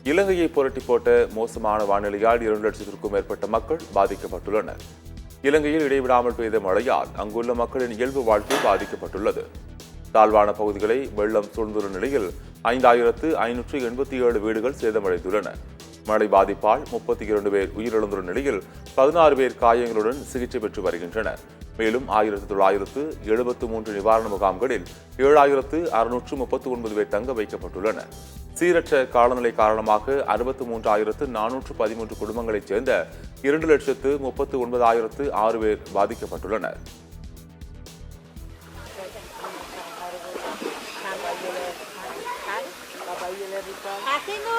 இலங்கையை புரட்டி போட்ட மோசமான வானிலையால் 2 லட்சத்திற்கும் மேற்பட்ட மக்கள் பாதிக்கப்பட்டுள்ளனர். இலங்கையில் இடைவிடாமல் பெய்த மழையால் அங்குள்ள மக்களின் இயல்பு வாழ்க்கை பாதிக்கப்பட்டுள்ளது. தாழ்வான பகுதிகளை வெள்ளம் சூழ்ந்துள்ள நிலையில் 5587 வீடுகள் சேதமடைந்துள்ளன. மழை பாதிப்பால் 32 பேர் உயிரிழந்துள்ள நிலையில் 16 பேர் காயங்களுடன் சிகிச்சை பெற்று வருகின்றனர். மேலும் 1973 நிவாரண முகாம்களில் 7639 பேர் தங்க வைக்கப்பட்டுள்ளனர். சீரற்ற காலநிலை காரணமாக 63413 குடும்பங்களைச் சேர்ந்த 2,39,006 பேர் பாதிக்கப்பட்டுள்ளனர். Kasih, Nu.